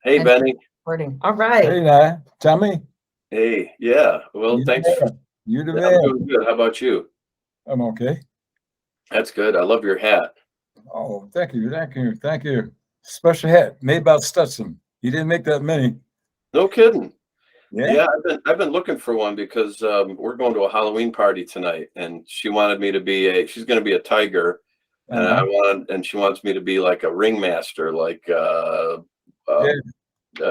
Hey, And Benny. recording. All right. Hey now, Tommy, Hey, yeah. Well, you the thanks. man. You the I'm man. doing good. How about you? I'm okay. That's good. I love your hat. Oh, thank you, thank you, thank you. Special hat made by Stetson. You didn't make that many. No kidding. Yeah. Yeah, I've been looking for one because we're going to a Halloween party tonight, and she wanted me to be a. She's going to be a tiger, and Uh-huh. and she wants me to be like a ringmaster, like Yeah.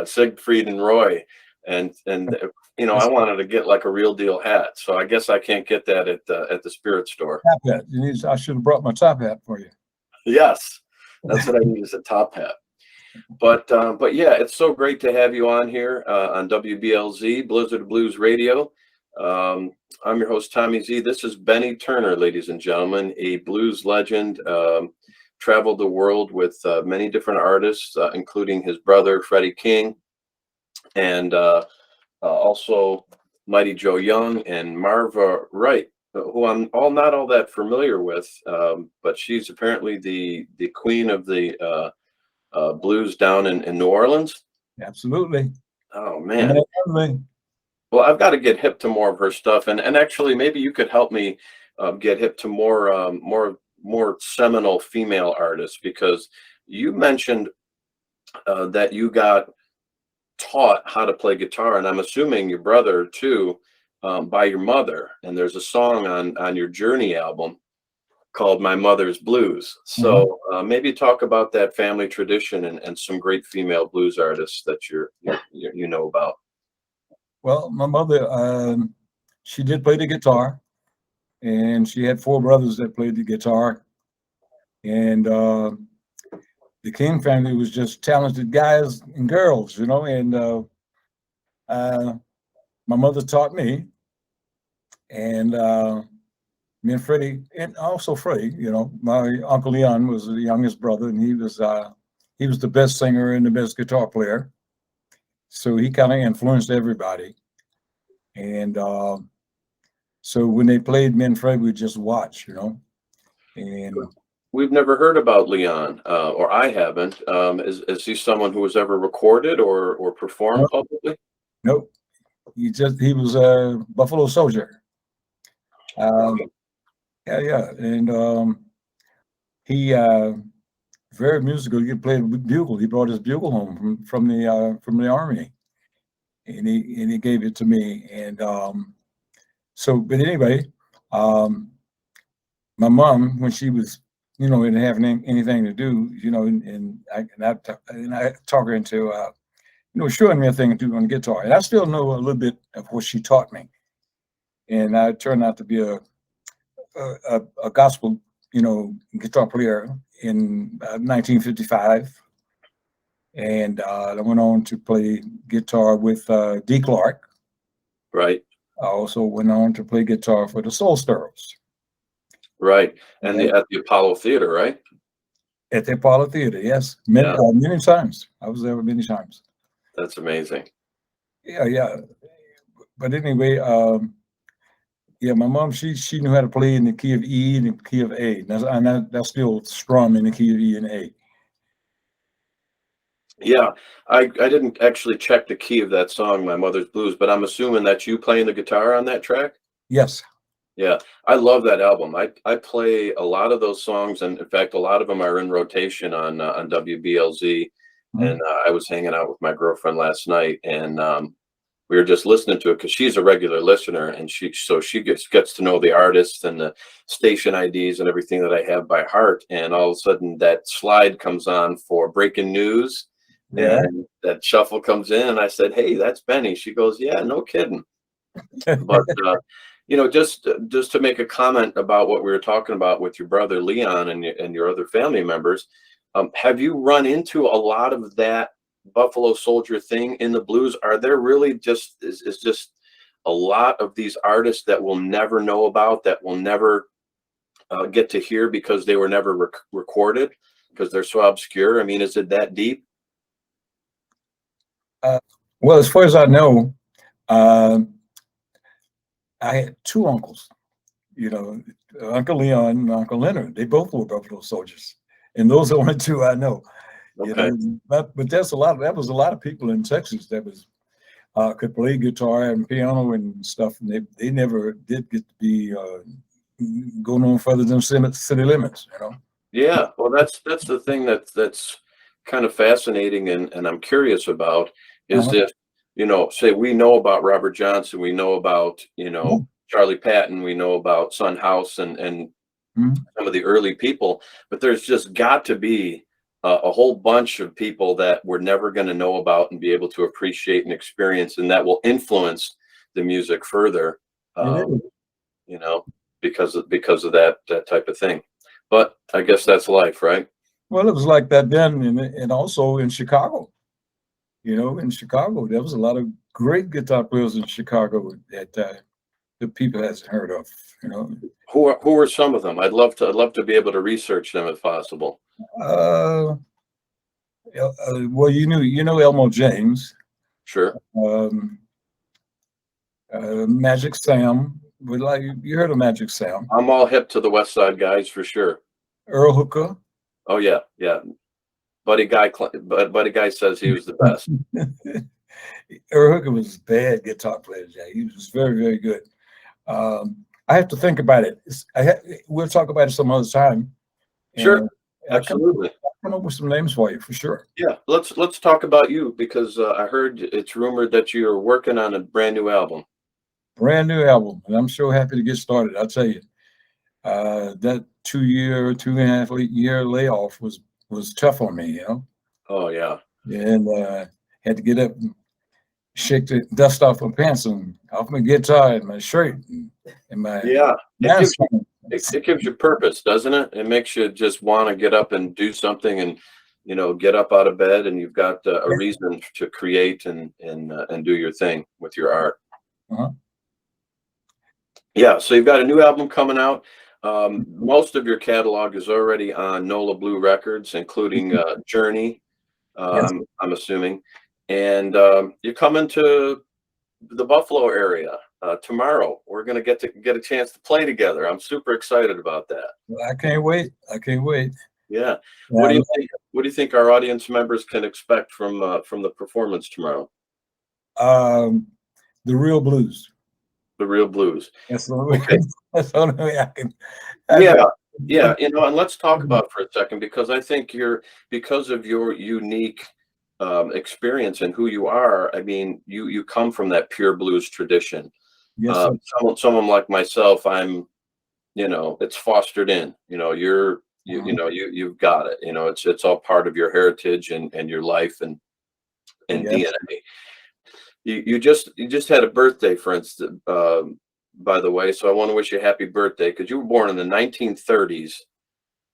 Siegfried and Roy, and I That's wanted to get like a real deal hat. So I guess I can't get that at the spirit store. top hat. I should have brought my top hat for you. Yes, that's what I need is a top hat. But yeah, it's so great to have you on here on WBLZ Blizzard Blues Radio. I'm your host Tommy Z. This is Benny Turner, ladies and gentlemen, a blues legend. Traveled the world with many different artists, including his brother Freddie King, and also Mighty Joe Young and Marva Wright, who I'm not all that familiar with, but she's apparently the queen of the blues down in New Orleans. Absolutely. Oh Yeah, man. definitely. Well, I've got to get hip to more of her stuff, and actually maybe you could help me get hip to more seminal female artists, because you mentioned that you got taught how to play guitar, and I'm assuming your brother too, by your mother. And there's a song on your Journey album called My Mother's Blues. Mhm. So maybe talk about that family tradition and some great female blues artists that you know about. Well, my mother, she did play the guitar, and she had four brothers that played the guitar. And the King family was just talented guys and girls, And uh, my mother taught me, and me and Freddie, and also Freddie, my Uncle Leon was the youngest brother, and he was the best singer and the best guitar player. So he kind of influenced everybody. And so when they played, me and Freddie would just watch. And We've never heard about Leon, or I haven't. Is he someone who was ever recorded or performed nope, publicly? nope, he was a Buffalo Soldier. Um, yeah, yeah, and he very musical. He played with bugle. He brought his bugle home from the army, and he gave it to me. And but anyway, um, my mom, when she was, didn't have anything to do, and I talk her into, showing me a thing or two on the guitar, and I still know a little bit of what she taught me, and I turned out to be a gospel, guitar player in 1955. And I went on to play guitar with D. Clark. Right, I also went on to play guitar for the Soul Stirrers. right. And And at the Apollo Theater, right? at the Apollo Theater, yes, Yeah, many times. I was there many times. that's amazing. Yeah, yeah. But anyway, yeah, my mom, she knew how to play in the key of E and the key of A. That's still strum in the key of E and A. Yeah, I didn't actually check the key of that song, My Mother's Blues, but I'm assuming that's you playing the guitar on that track. Yes. Yeah, I love that album. I play a lot of those songs, and in fact, a lot of them are in rotation on WBLZ. And Mhm. I was hanging out with my girlfriend last night, and we were just listening to it because she's a regular listener, and she gets to know the artists and the station IDs and everything that I have by heart. And all of a sudden, that slide comes on for breaking news, Yeah. and that shuffle comes in, and I said, "Hey, that's Benny." She goes, "Yeah, no kidding." But just to make a comment about what we were talking about with your brother Leon and your other family members, have you run into a lot of that Buffalo Soldier thing in the blues? Are there really is just a lot of these artists that we'll never know about, that we'll never get to hear because they were never recorded because they're so obscure? I mean, is it that deep? uh, well, as far as I know, uh, I had two uncles. You know, Uncle Leon and Uncle Leonard. They both were Buffalo Soldiers, and those are the only two I know. You Okay. know, but there's a lot. That was a lot of people in Texas that was could play guitar and piano and stuff, and they never did get to be go no further than city limits. You know. Yeah. Well, that's the thing that's kind of fascinating and I'm curious about is Uh-huh. if, say we know about Robert Johnson, we know about, Mhm. Charlie Patton, we know about Son House and Mhm. some of the early people, but there's just got to be a whole bunch of people that we're never going to know about and be able to appreciate and experience, and that will influence the music further, It um, is. you know, because of that type of thing. But I guess that's life, right? Well, it was like that then, and also in Chicago. You know, in Chicago, there was a lot of great guitar players in Chicago that the people hasn't heard of. You know, Who are some of them? I'd love to be able to research them if possible. uh, well, you know Elmo James, Sure. um, Magic Sam. But like you heard of Magic Sam, I'm all hip to the West Side guys for sure. Earl Hooker. Oh yeah, yeah. Buddy Guy says he was the best. Earl Hooker was a bad guitar player, Jay. He was very, very good. I have to think about it. We'll talk about it some other time, Sure. and I Absolutely. come up with some names for you for sure. Yeah, let's talk about you because I heard it's rumored that you're working on a brand new album. Brand new album, and I'm so happy to get started. I'll tell you, that 2 year, 2.5 year layoff was tough on me, you know, Oh yeah. and had to get up and shake the dust off my pants and off my guitar and my shirt and my Yeah. It gives mask on. it gives you purpose, doesn't it? It makes you just want to get up and do something and get up out of bed and you've got a reason to create and do your thing with your art. Uh-huh. Yeah, so you've got a new album coming out. Most of your catalog is already on Nola Blue Records, including Journey. Yes, I'm assuming, and you're coming to the Buffalo area tomorrow. We're gonna get a chance to play together. I'm super excited about that. I can't wait. I can't wait. Yeah. What Yeah, do you think? What do you think our audience members can expect from the performance tomorrow? the real blues. The real blues. That's the only way, Okay. that's the only way I can. I Yeah. can Yeah. And let's talk about for a second because I think because of your unique experience and who you are. I mean, you come from that pure blues tradition. yes, sir. Someone like myself, it's fostered in. Uh-huh. You've got it. It's all part of your heritage and your life and Yes. DNA. You just had a birthday, for instance, by the way. So I want to wish you a happy birthday because you were born in the 1930s,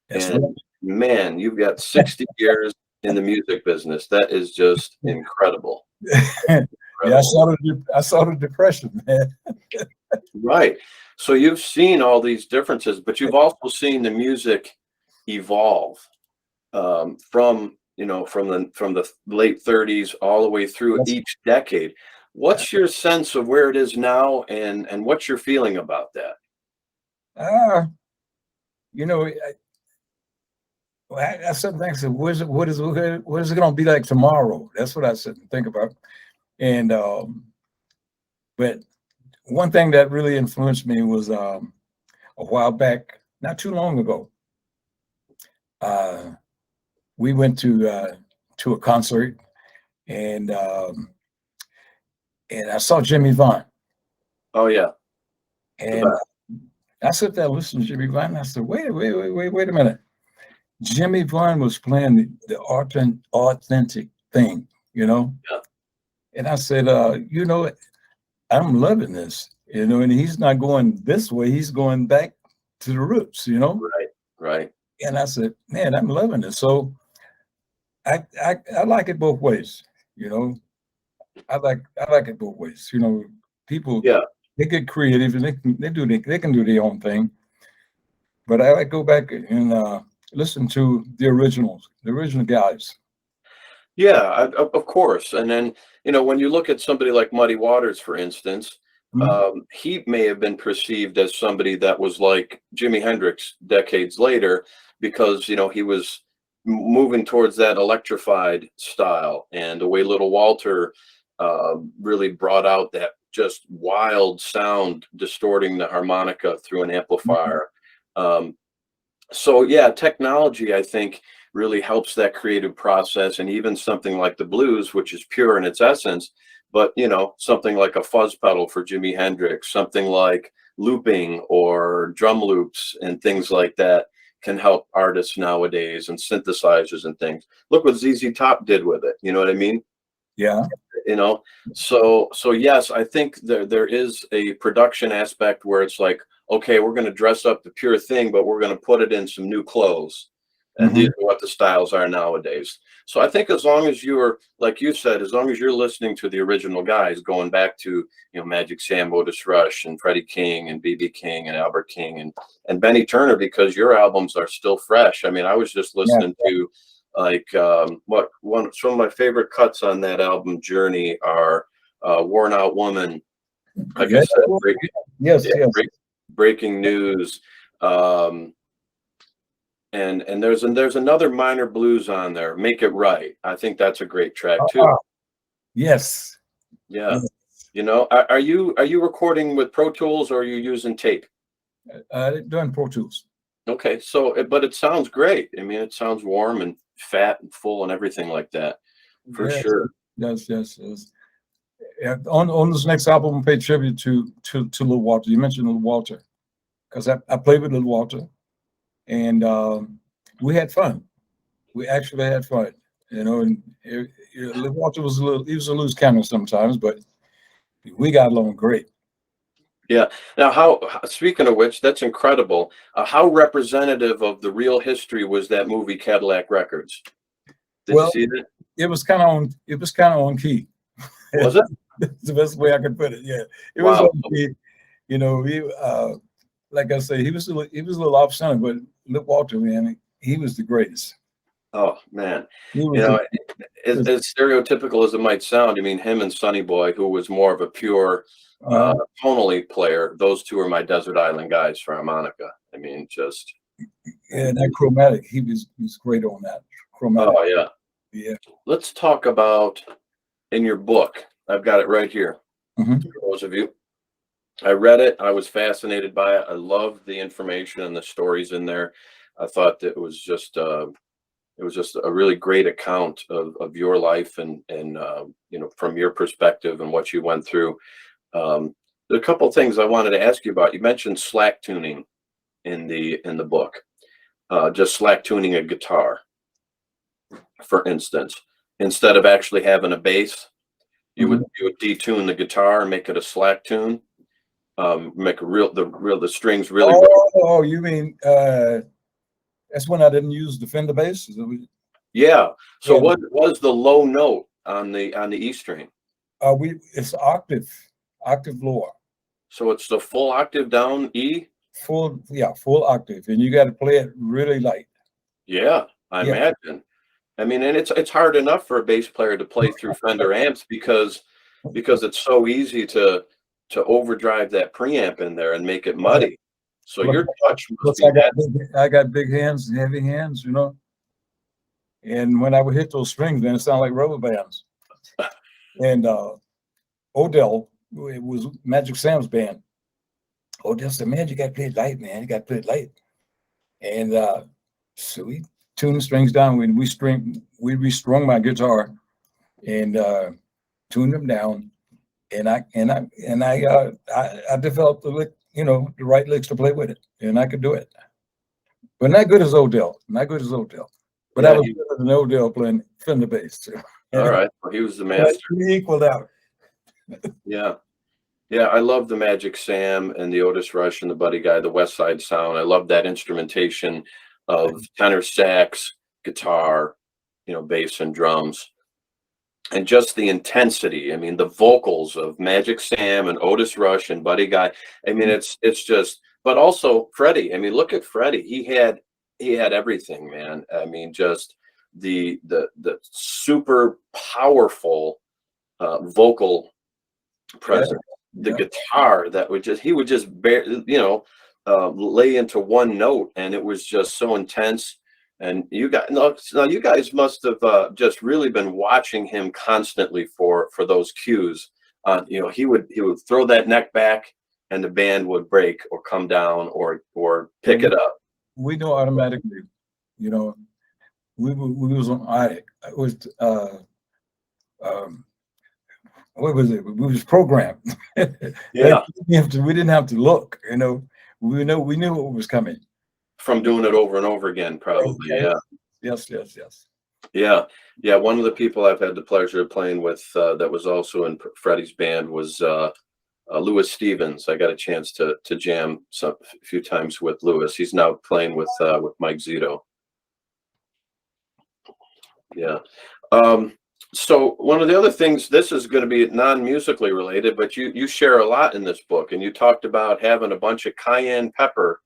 That's right. and man, you've got 60 years in the music business. That is just incredible. Yeah, Incredible. I saw the depression, man. Right. So you've seen all these differences, but you've also seen the music evolve from the late 30s all the way through That's, each decade. What's your sense of where it is now and what's your feeling about that? uh, you know, I said, I said, what is it going to be like tomorrow? That's what I said and think about. And but one thing that really influenced me was a while back, not too long ago. Uh, we went to a concert, and I saw Jimmy Vaughn, Oh yeah, the and best. I sat there listening to Jimmy Vaughn. And I said, wait a minute. Jimmy Vaughn was playing the authentic thing, you know. Yeah, And I said, I'm loving this, and he's not going this way, he's going back to the roots, right, right. And I said, man, I'm loving it. So I like it both ways, you know. I like it both ways. People Yeah. they get creative and they can do their own thing. But I like go back and listen to the original guys. Yeah, of course. And then, when you look at somebody like Muddy Waters, for instance, Mhm. he may have been perceived as somebody that was like Jimi Hendrix decades later because, he was moving towards that electrified style, and the way Little Walter really brought out that just wild sound, distorting the harmonica through an amplifier. So yeah, technology, I think, really helps that creative process. And even something like the blues, which is pure in its essence, but something like a fuzz pedal for Jimi Hendrix, something like looping or drum loops and things like that can help artists nowadays, and synthesizers and things. Look what ZZ Top did with it. You know what I mean? Yeah. So yes, I think there is a production aspect where it's like, okay, we're going to dress up the pure thing, but we're going to put it in some new clothes. And these are what the styles are nowadays. So I think as long as you're, like you said, as long as you're listening to the original guys, going back to, Magic Sam, Otis Rush, and Freddie King, and BB King, and Albert King, and Benny Turner, because your albums are still fresh. I mean, I was just listening to, like, some of my favorite cuts on that album, Journey, are Worn Out Woman. Like I said, yes. Breaking News. And there's another minor blues on there, Make It Right. I think that's a great track too. Yes. Yeah. Are you recording with Pro Tools, or are you using tape? Doing Pro Tools. Okay, but it sounds great. I mean, it sounds warm and fat and full and everything like that, for sure. Yes. Yeah, on this next album, I pay tribute to Little Walter. You mentioned Little Walter, because I played with Little Walter, and we had fun. We actually had fun, and Little Walter was he was a loose cannon sometimes, but we got along great. Yeah. Now, speaking of which, that's incredible. How representative of the real history was that movie, Cadillac Records? Did you see that? It was kind of on key. Was it? That's the best way I could put it. Yeah, it was on key. He, like I say, he was a little off center, but Little Walter, man, he was the greatest. Oh man, as stereotypical as it might sound, I mean, him and Sonny Boy, who was more of a pure tonally player, those two are my desert island guys for harmonica. I mean, just that chromatic, he was great on that chromatic. Oh yeah. Let's talk about, in your book, I've got it right here. For those of you, I read it. I was fascinated by it. I loved the information and the stories in there. I thought that it was just a really great account of your life, and from your perspective and what you went through. There are a couple of things I wanted to ask you about. You mentioned slack tuning in the book, just slack tuning a guitar, for instance. Instead of actually having a bass, you would detune the guitar and make it a slack tune. Make the strings really. Oh, you mean that's when I didn't use the Fender bass? Yeah. So what was the low note on the E string? It's octave lower. So it's the full octave down E? Full octave, and you got to play it really light. Yeah, I imagine. I mean, and it's hard enough for a bass player to play through Fender amps because it's so easy to overdrive that preamp in there and make it muddy. So your touch must be I got big hands, heavy hands, and when I would hit those strings, then it sounded like rubber bands. And Odell, it was Magic Sam's band. Odell said, "Man, you got to play it light, man. You got to play it light." And so we tuned the strings down. When we restrung my guitar and tuned them down, and I developed the lick, the right licks to play with it, and I could do it. But not good as Odell. But I was better than Odell playing Fender bass too. All right, well, he was the master. We equaled out. Yeah, I love the Magic Sam and the Otis Rush and the Buddy Guy, the West Side sound. I love that instrumentation of tenor sax, guitar, bass and drums, and just the intensity. I mean, the vocals of Magic Sam and Otis Rush and Buddy Guy. I mean, it's just, but also Freddie. I mean, look at Freddie. He had everything, man. I mean, just the super powerful vocal presence. The guitar that he would just lay into one note, and it was just so intense. And you guys, no, you guys must have just really been watching him constantly for those cues. You know, he would throw that neck back, and the band would break or come down or pick it up. We know automatically, you know, we was on it was um what was it? We was programmed. Yeah, We didn't have to look, you know. We knew what was coming. from doing it over and over again, probably. Okay. Yeah. Yes, yes, yes. Yeah, yeah. One of the people I've had the pleasure of playing with that was also in Freddie's band was Lewis Stevens. I got a chance to jam a few times with Lewis. He's now playing with Mike Zito. Yeah. So one of the other things, this is going to be non-musically related, but you share a lot in this book, and you talked about having a bunch of cayenne pepper,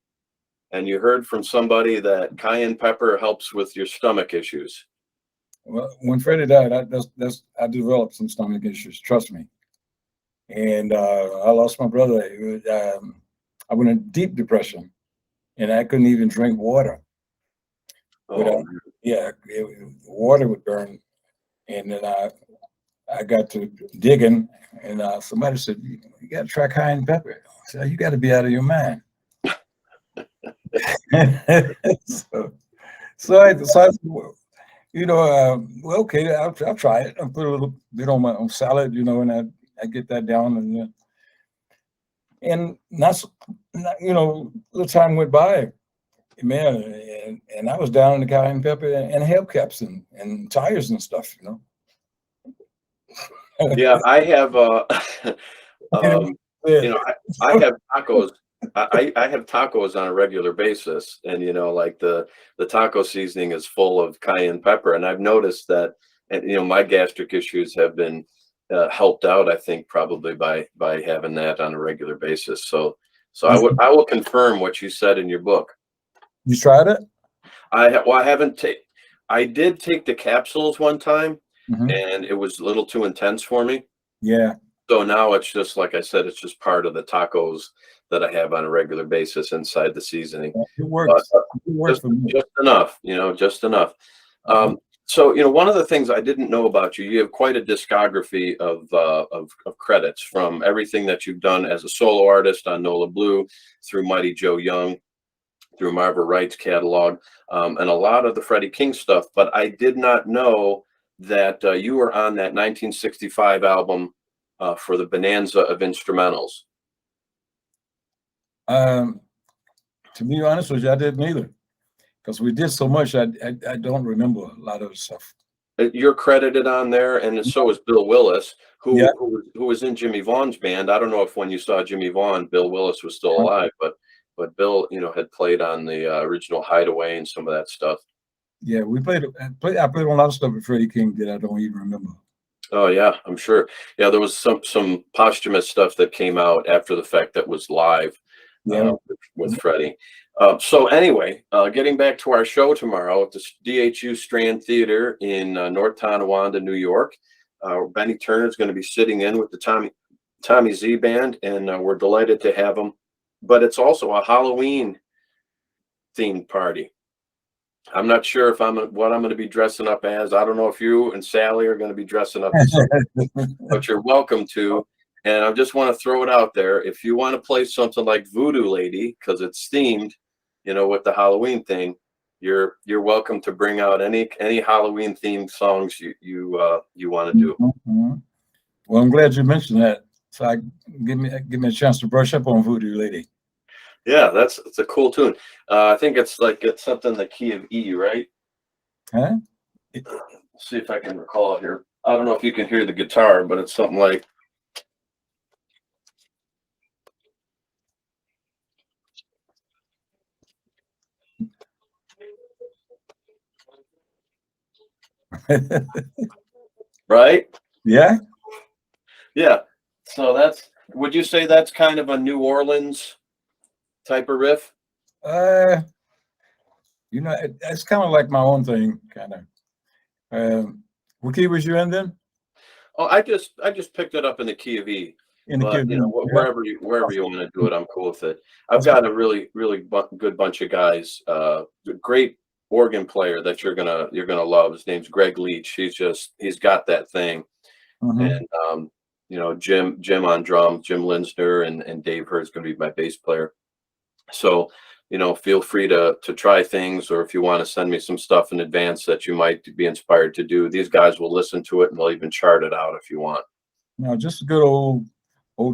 and you heard from somebody that cayenne pepper helps with your stomach issues. Well, when Freddie died, I developed some stomach issues. Trust me. And I lost my brother. I went into deep depression, and I couldn't even drink water. Oh, Yeah, water would burn. And then I got to digging, and somebody said, "You got to try cayenne pepper." I said, "You got to be out of your mind." so I decided, you know, well, okay, I'll try it. I put a little bit on my salad, you know, and I get that down, and that's, you know, a little time went by, man, and I was down in the cayenne pepper and hubcaps and tires and stuff, you know. yeah. I have Yeah. you know, I have tacos. I have tacos on a regular basis, and you know, like the taco seasoning is full of cayenne pepper, and I've noticed that, and you know, my gastric issues have been helped out, I think, probably by having that on a regular basis. So I will confirm what you said in your book. You tried it? Well, I haven't taken. I did take the capsules one time, Mhm. and it was a little too intense for me. Yeah. So now it's just like I said, it's just part of the tacos that I have on a regular basis inside the seasoning. It But works. It works just for me. just enough, you know, just enough. Mhm. So you know, one of the things I didn't know about you, you have quite a discography of credits, from everything that you've done as a solo artist on Nola Blue, through Mighty Joe Young, through Marva Wright's catalog, and a lot of the Freddie King stuff. But I did not know that you were on that 1965 album for the Bonanza of Instrumentals. Um, to be honest with you, I didn't either, because we did so much. I don't remember a lot of the stuff. You're credited on there, and so is Bill Willis, Yeah. who was in Jimmy Vaughn's band. I don't know if when you saw Jimmy Vaughn, Bill Willis was still alive, but Bill, you know, had played on the original Hideaway and some of that stuff. Yeah, we played. I played on a lot of stuff with Freddie King that I don't even remember. Oh yeah, I'm sure. Yeah, there was some posthumous stuff that came out after the fact that was live Yeah. with Freddie. So anyway, getting back to our show tomorrow at the DHU Strand Theater in North Tonawanda, New York. Benny Turner is going to be sitting in with the Tommy Z Band, and we're delighted to have him. But it's also a Halloween themed party. I'm not sure if what I'm going to be dressing up as. I don't know if you and Sally are going to be dressing up as something, but you're welcome to. And I just want to throw it out there. If you want to play something like Voodoo Lady, because it's themed, you know, with the Halloween thing, you're welcome to bring out any Halloween themed songs you want to do. Mhm. Well, I'm glad you mentioned that. So give me a chance to brush up on Voodoo Lady. Yeah, it's a cool tune. I think it's something the key of E, right? Huh? Let's see if I can recall it here. I don't know if you can hear the guitar, but it's something like. Right? Yeah. Yeah. So would you say that's kind of a New Orleans type of riff? You know, it's kind of like my own thing, kind of. What key was you in then? Oh, I just picked it up in the key of E. In the But kid. you know, Yeah. wherever you want to do it, I'm cool with it. I've got a really good bunch of guys, great organ player that you're gonna love. His name's Greg Leach. He's got that thing. Mhm. And Jim on drums, Jim Linsner, and Dave Hurd's gonna be my bass player. So, feel free to try things, or if you want to send me some stuff in advance that you might be inspired to do, these guys will listen to it and they'll even chart it out if you want. Now, just a good old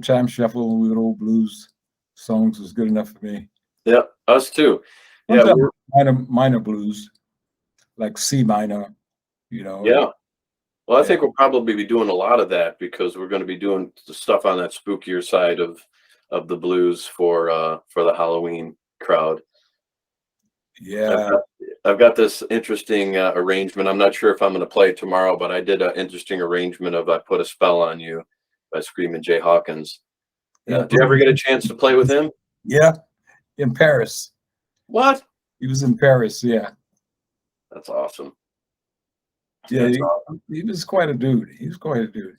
time shuffle with old blues songs is good enough for me. Yeah, us too. Yeah, Sometimes minor blues, like C minor, you know. yeah. Well, I Yeah, think we'll probably be doing a lot of that because we're going to be doing the stuff on that spookier side of the blues for the Halloween crowd. I've yeah, got I've got this interesting arrangement. I'm not sure if I'm going to play it tomorrow, but I did an interesting arrangement of "I Put a Spell on You" by Screaming Jay Hawkins. yeah. Do you ever get a chance to play with him? Yeah, in Paris. What? He was in Paris. Yeah, That's awesome. yeah. That's awesome. He was quite a dude. He was quite a dude.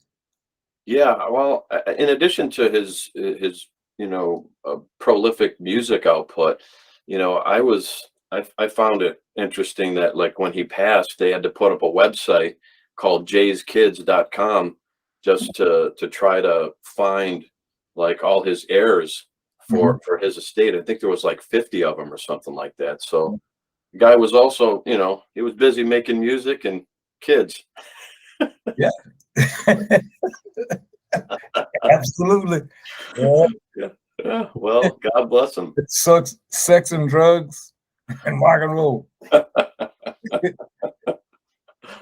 Yeah. Well, in addition to his prolific music output, I found it interesting that like when he passed, they had to put up a website called jayskids.com just to try to find like all his heirs Mhm. for his estate. I think there was like 50 of them or something like that. So the guy was also, he was busy making music and kids. Yeah, absolutely. Yeah. Yeah. Yeah. Well, God bless him. It's sex and drugs and rock and roll.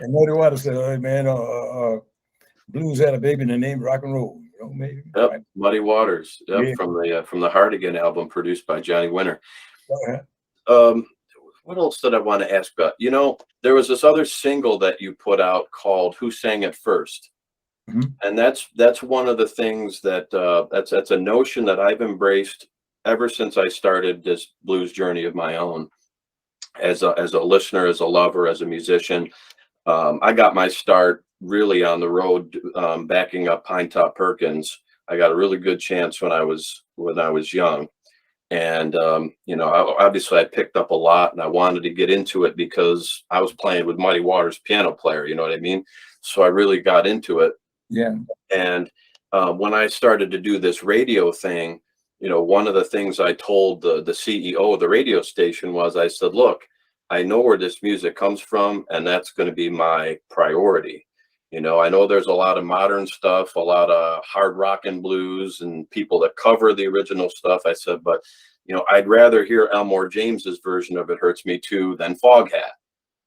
And Muddy Waters said, "Hey man, blues had a baby named rock and roll." You know, maybe Yep. right? Muddy Waters. Yep. Yeah. From the Hardigan album produced by Johnny Winter. Go ahead. Um, what else did I want to ask about? There was this other single that you put out called "Who Sang It First," Mhm. and that's one of the things that's a notion that I've embraced ever since I started this blues journey of my own. As a listener, as a lover, as a musician, I got my start really on the road, backing up Pine Top Perkins. I got a really good chance when I was young. And obviously I picked up a lot and I wanted to get into it because I was playing with Muddy Waters piano player, you know what I mean? So I really got into it. Yeah. And when I started to do this radio thing, one of the things I told the CEO of the radio station was, I said, look, I know where this music comes from, and that's going to be my priority. I know there's a lot of modern stuff, a lot of hard rock and blues, and people that cover the original stuff. I said, but I'd rather hear Elmore James's version of "It Hurts Me Too" than Foghat.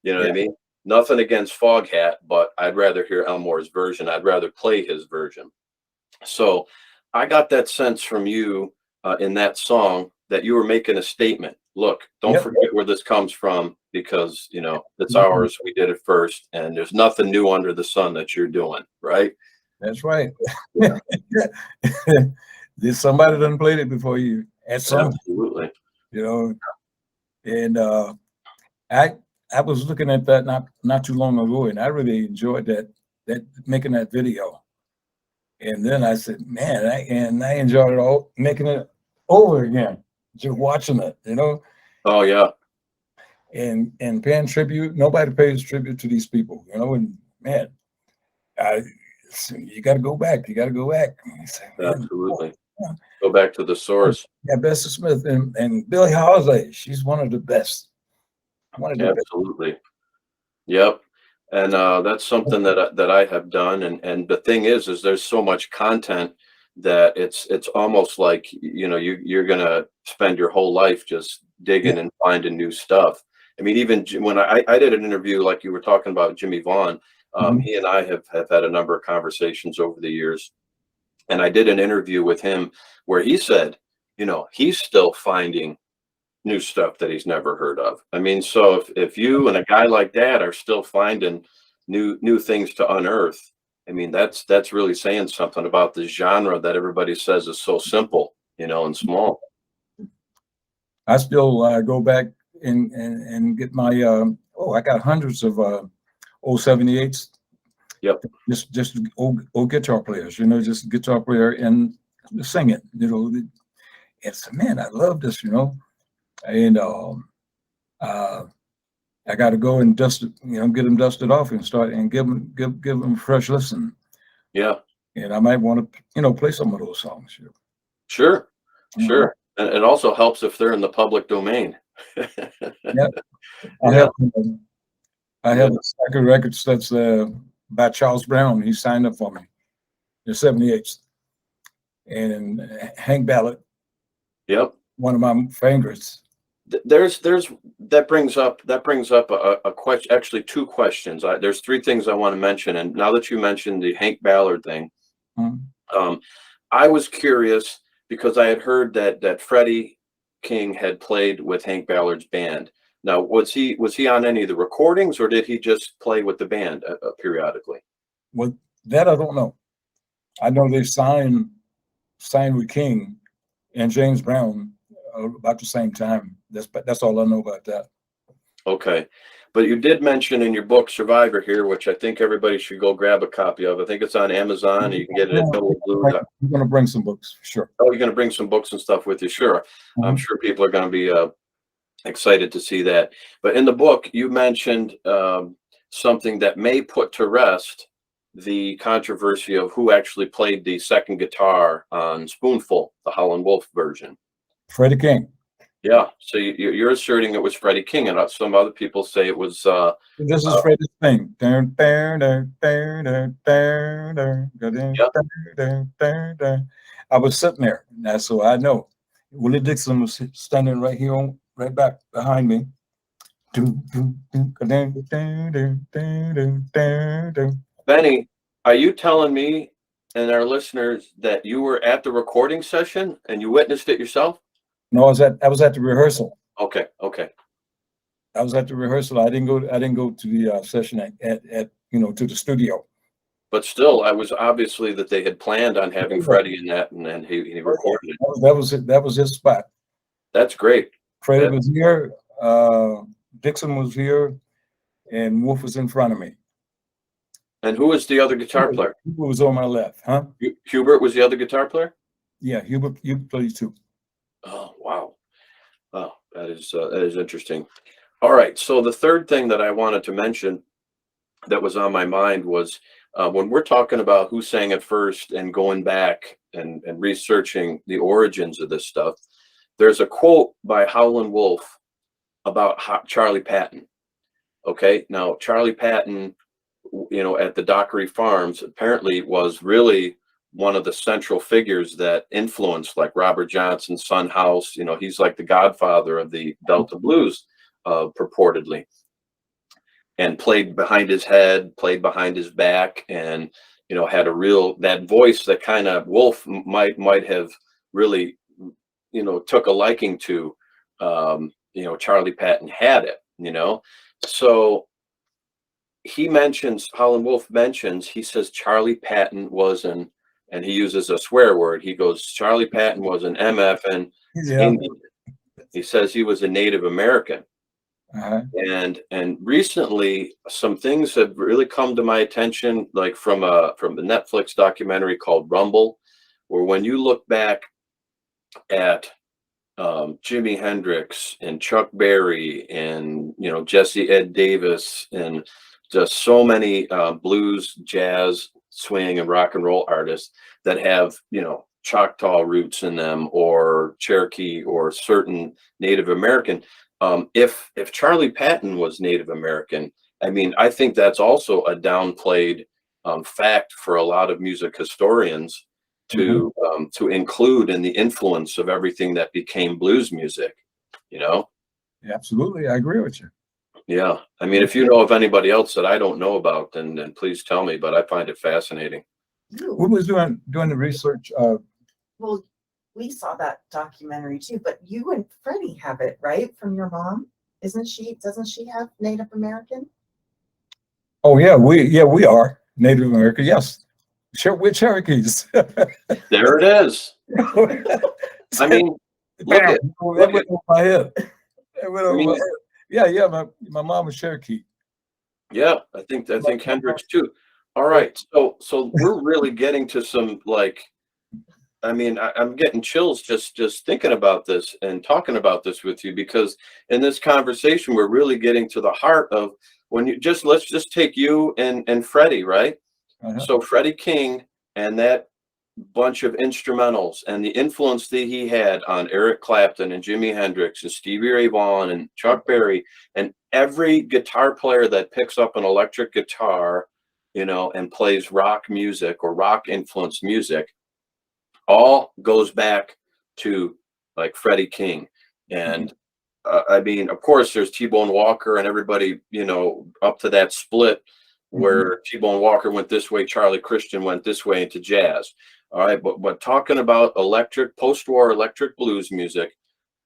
You know what I Yeah. mean? Nothing against Foghat, but I'd rather hear Elmore's version. I'd rather play his version. So I got that sense from you in that song that you were making a statement. Look, don't Yep. forget where this comes from because, it's Mhm. ours. We did it first, and there's nothing new under the sun that you're doing, right? That's right. Yeah, There's somebody done played it before you at some, absolutely. you know. And I I was looking at that not too long ago, and I really enjoyed that making that video. And then I said, man, I enjoyed it all making it over again, just watching it, you know, Oh yeah, and paying tribute. Nobody pays tribute to these people, you know, and man, I you got to go back. You got to go back. And you say, man, absolutely. yeah, Go back to the source. yeah, Bessie Smith and Billie Holiday. She's one of the best. One of the best. Absolutely. Yep. And that's something that I have done. And the thing is there's so much content that it's almost like you're gonna spend your whole life just Yeah. digging and finding new stuff. I mean, even when I did an interview like you were talking about Jimmy Vaughn, Mhm. he and I have had a number of conversations over the years, and I did an interview with him where he said, he's still finding new stuff that he's never heard of. I mean, so if you and a guy like that are still finding new things to unearth, I mean, that's really saying something about this genre that everybody says is so simple, and small. I still go back and get my I got hundreds of old 78s, Yep. just old guitar players, you know, just guitar player and sing it, you know. It's man, I love this, you know. And uh I got to go and dust it, get them dusted off and start and give them a fresh listen. Yeah. And I might want to, play some of those songs. Sure. Sure. And it also helps if they're in the public domain. Yeah. Yeah. I have the stack of records that's by Charles Brown. He signed up for me. The 78th. And Hank Ballard. Yep. One of my favorites. That brings up a question, actually two questions. There's three things I want to mention. And now that you mentioned the Hank Ballard thing, I was curious because I had heard that Freddie King had played with Hank Ballard's band. Now, was he on any of the recordings, or did he just play with the band periodically? Well, that I don't know. I know they signed with King and James Brown about the same time. That's all I know about that. Okay. But you did mention in your book Survivor here, which I think everybody should go grab a copy of. I think it's on Amazon, and you can get it at We're going to bring some books, sure. Oh, you're going to bring some books and stuff with you, sure. I'm sure people are going to be excited to see that. But in the book, you mentioned something that may put to rest the controversy of who actually played the second guitar on Spoonful, the Howlin' Wolf version. Freddie King. Yeah, so you're asserting it was Freddie King, and some other people say it was. This is Freddie's thing. I was sitting there, so I know. Willie Dixon was standing right back behind me. Benny, are you telling me and our listeners that you were at the recording session and you witnessed it yourself? No, I was at the rehearsal. Okay. I was at the rehearsal. I didn't go to the session at to the studio. But still, I was obviously that they had planned on having Freddie in that, and then he recorded it. That was his spot. That's great. Freddie was here. Dixon was here, and Wolf was in front of me. And who was the other guitar player? Hubert was on my left, huh? Hubert was the other guitar player? Yeah, Hubert plays too. Oh, wow. Oh, that is interesting. All right. So the third thing that I wanted to mention that was on my mind was when we're talking about who sang it first and going back and researching the origins of this stuff, there's a quote by Howlin' Wolf about Charlie Patton. Okay. Now, Charlie Patton, at the Dockery Farms, apparently was really one of the central figures that influenced like Robert Johnson's Son House. He's like the godfather of the Delta blues, purportedly, and played behind his head, played behind his back, and had that voice that kind of Wolf might have really took a liking to. Charlie Patton had it. So Howlin' Wolf mentions, he says Charlie Patton was and he uses a swear word. He goes, Charlie Patton was an MF and Indian. He says he was a Native American. And recently some things have really come to my attention, like from the Netflix documentary called Rumble, where when you look back at Jimi Hendrix and Chuck Berry and Jesse Ed Davis and just so many blues, jazz, swing, and rock and roll artists that have Choctaw roots in them, or Cherokee, or certain Native American. If Charlie Patton was Native American, I think that's also a downplayed fact for a lot of music historians to include in the influence of everything that became blues music. Yeah, absolutely, I agree with you. Yeah, if you know of anybody else that I don't know about, then please tell me. But I find it fascinating. Who was doing the research? Well, we saw that documentary too, but you and Freddie have it, right, from your mom? Doesn't she have Native American? Oh yeah, we are Native American. Yes, sure, we're Cherokees. There it is. Look at my head. Yeah, my mom was Cherokee. Yeah, I think Hendrix too. All right, so we're really getting to some I mean, I'm getting chills just thinking about this and talking about this with you, because in this conversation we're really getting to the heart of when you just let's just take you and Freddie, right? Uh-huh. So Freddie King and that bunch of instrumentals and the influence that he had on Eric Clapton and Jimi Hendrix and Stevie Ray Vaughan and Chuck Berry and every guitar player that picks up an electric guitar, and plays rock music or rock influenced music, all goes back to like Freddie King. And I mean, of course, there's T-Bone Walker and everybody, up to that split where T-Bone Walker went this way, Charlie Christian went this way into jazz. All right, but talking about electric post-war electric blues music,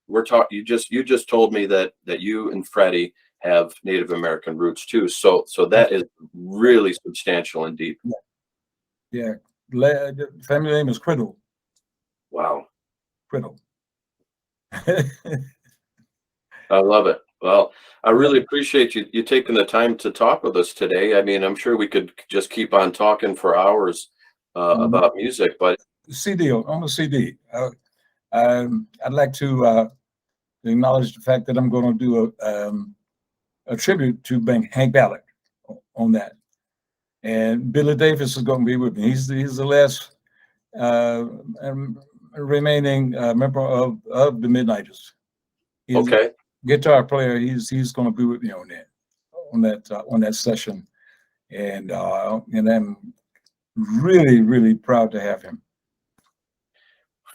we're talking. You just told me that you and Freddie have Native American roots too. So that is really substantial and deep. Yeah. The family name is Criddle. Wow. Criddle. I love it. Well, I really appreciate you taking the time to talk with us today. I mean, I'm sure we could just keep on talking for hours about music, but CD on the CD. I'd like to acknowledge the fact that I'm going to do a tribute to Hank Ballard on that, and Billy Davis is going to be with me. He's the last remaining member of the Midnighters. He's okay. guitar player. He's going to be with me on that session, and I'm really proud to have him.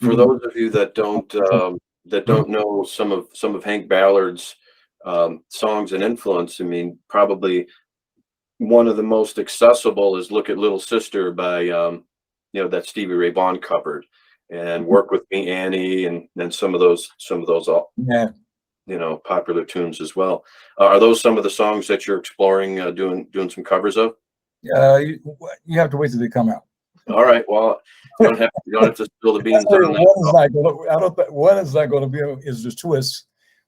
For those of you that don't know some of Hank Ballard's songs and influence, I mean, probably one of the most accessible is "Look at Little Sister" by that Stevie Ray Vaughan covered, and "Work with Me, Annie," and then some of those Yeah. popular tunes as well. Are those some of the songs that you're exploring doing some covers of? You have to wait till they come out. All right. Well, you don't have to spill the beans on that. One is not going to be is the twist.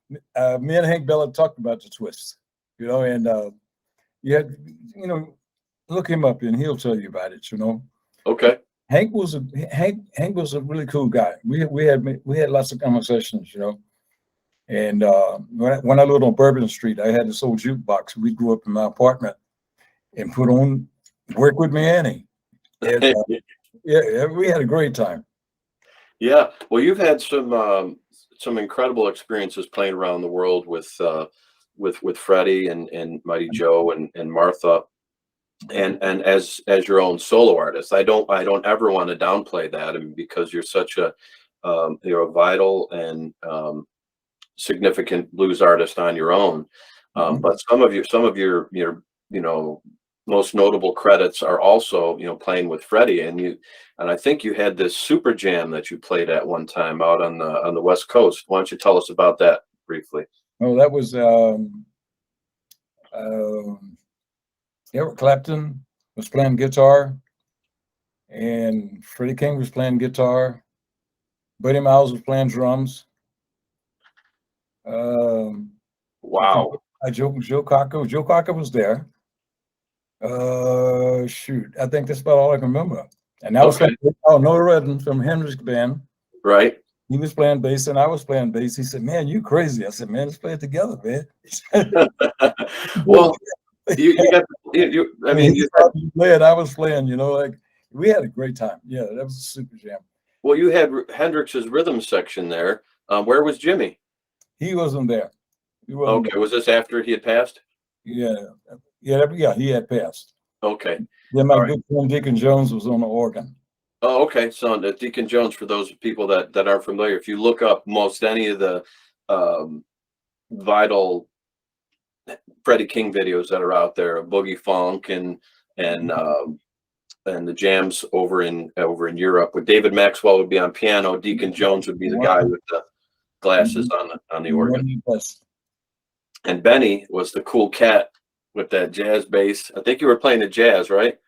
Me and Hank Ballard talked about the twist, and look him up and he'll tell you about it. Okay. Hank was a really cool guy. We had lots of conversations, And when I lived on Bourbon Street, I had this old jukebox. We grew up in my apartment and put on "Work with Me, Annie." And, yeah, we had a great time. Yeah. Well, you've had some incredible experiences playing around the world with Freddie and Mighty Joe and Martha, and as your own solo artist. I don't ever want to downplay that, because you're such a vital and significant blues artist on your own. But some of your most notable credits are also playing with Freddie, and I think you had this super jam that you played at one time out on the West Coast. Why don't you tell us about that briefly? Oh, that was Eric Clapton was playing guitar, and Freddie King was playing guitar. Buddy Miles was playing drums. Wow. Joe Cocker was there. Shoot, I think that's about all I can remember. And I was playing, Noah Redden from Hendrix Band. Right. He was playing bass and I was playing bass. He said, "Man, you crazy." I said, "Man, let's play it together, man." Well, you got I mean, you playing, I was playing. Like we had a great time. Yeah, that was a super jam. Well, you had Hendrix's rhythm section there. Where was Jimmy? He wasn't there. Okay, was this after he had passed? Yeah, he had passed. Okay. Then my good friend Deacon Jones was on the organ. Oh, okay. So Deacon Jones, for those people that aren't familiar, if you look up most any of the vital Freddie King videos that are out there, Boogie Funk and the jams over in Europe, with David Maxwell would be on piano, Deacon Jones would be the guy with the glasses on the organ. And Benny was the cool cat with that jazz bass. I think you were playing the jazz, right?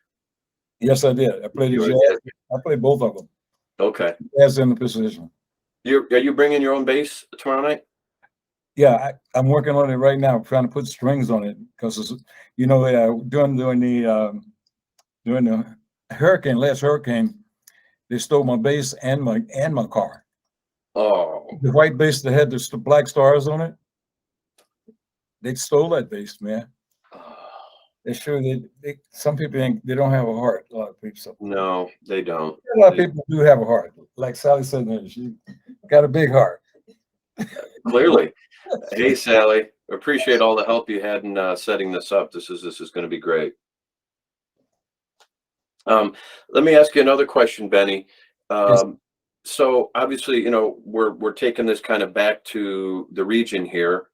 Yes, I did. I played the jazz. I played both of them. Okay. Jazz in the position. Are you bringing your own bass tomorrow night? Yeah, I'm working on it right now, trying to put strings on it, because during the last hurricane, They stole my bass and my car. Oh, The white bass that had the black stars on it. They stole that bass, man. They sure some people they don't have a heart. A lot of people. So. no, they don't. A lot of people do have a heart. Like Sally said, she got a big heart. Clearly. Hey, Sally, appreciate all the help you had in setting this up. This is going to be great. Let me ask you another question, Benny. Yes. So obviously, you know, we're taking this kind of back to the region here.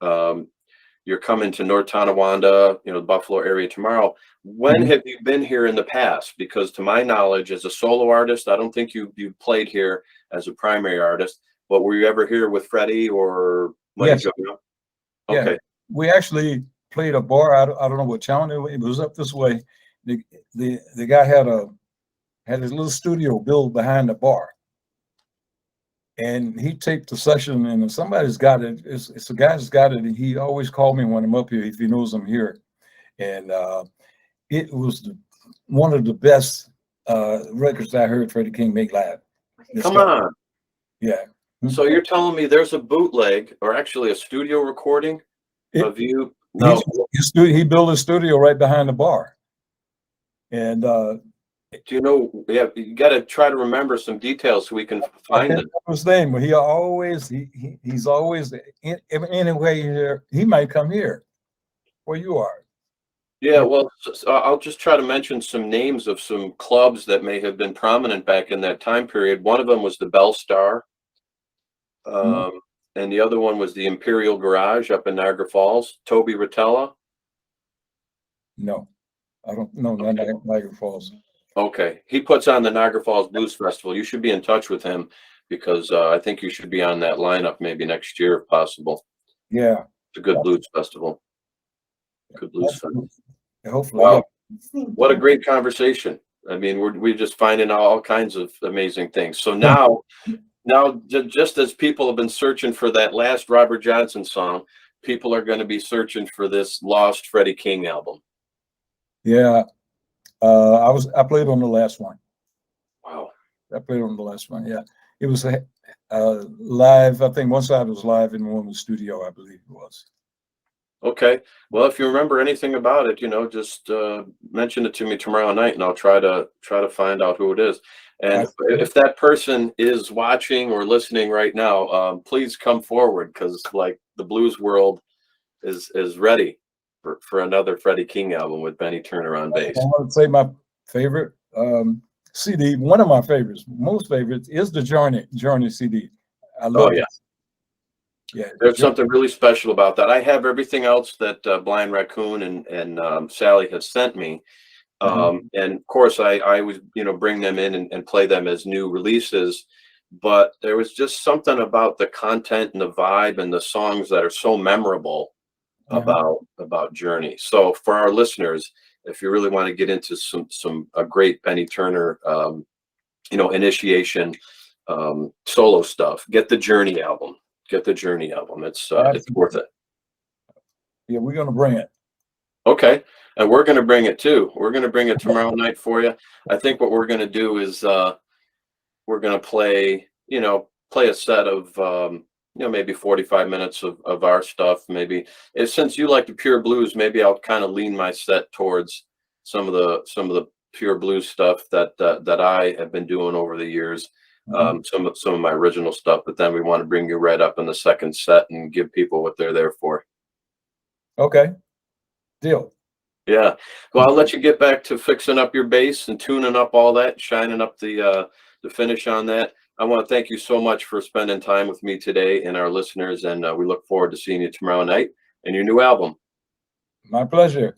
You're coming to North Tonawanda, you know, the Buffalo area tomorrow. When have you been here in the past? Because to my knowledge, as a solo artist, I don't think you played here as a primary artist. But were you ever here with Freddie or? Yes. Okay. Yeah. We actually played a bar. I don't know what town it was up this way. The guy had his little studio built behind the bar, and he taped the session. And somebody's got it. It's a guy's got it. And he always called me when I'm up here if he knows I'm here. And it was one of the best records I heard Freddie King make live. Come on. Yeah. So you're telling me there's a bootleg, or actually a studio recording of you? No. He built a studio right behind the bar. And do you know? Yeah, you got to try to remember some details so we can find it. His name, but he's always anyway here. He might come here where you are. Yeah, well, I'll just try to mention some names of some clubs that may have been prominent back in that time period. One of them was the Bell Star. And the other one was the Imperial Garage up in Niagara Falls. Toby Rotella. No, I don't know. Not Niagara Falls. Okay, he puts on the Niagara Falls Blues Festival. You should be in touch with him because I think you should be on that lineup maybe next year if possible. Yeah, it's a good blues festival. Good blues festival. Hopefully. Wow, what a great conversation! I mean, we're just finding all kinds of amazing things. So now. Now, just as people have been searching for that last Robert Johnson song, people are going to be searching for this lost Freddie King album. Yeah, I played on the last one. Wow, I played on the last one. Yeah, it was live. I think one side was live and one was studio. I believe it was. Okay. Well, if you remember anything about it, you know, just mention it to me tomorrow night, and I'll try to find out who it is. And if that person is watching or listening right now, please come forward because, like, the blues world is ready for another Freddie King album with Benny Turner on bass. I want to say my favorite CD, one of my favorites, most favorites, is the Journey CD. I love it. Yeah, there's something really special about that. I have everything else that Blind Raccoon and Sally have sent me. And of course, I always, you know, bring them in and play them as new releases. But there was just something about the content and the vibe and the songs that are so memorable about Journey. So for our listeners, if you really want to get into a great Benny Turner, you know, initiation solo stuff, get the Journey album. Get the Journey album. It's worth it. Yeah, we're gonna bring it. Okay, and we're gonna bring it too. We're gonna bring it tomorrow night for you. I think what we're gonna do is we're gonna play a set of you know, maybe 45 minutes of our stuff. Maybe since you like the pure blues, maybe I'll kind of lean my set towards some of the pure blues stuff that I have been doing over the years. Some of my original stuff, but then we want to bring you right up in the second set and give people what they're there for. Okay, deal. Yeah, well, I'll let you get back to fixing up your bass and tuning up all that, shining up the finish on that. I want to thank you so much for spending time with me today and our listeners, and we look forward to seeing you tomorrow night and your new album. My pleasure.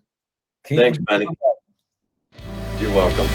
Thanks, Benny. You're welcome.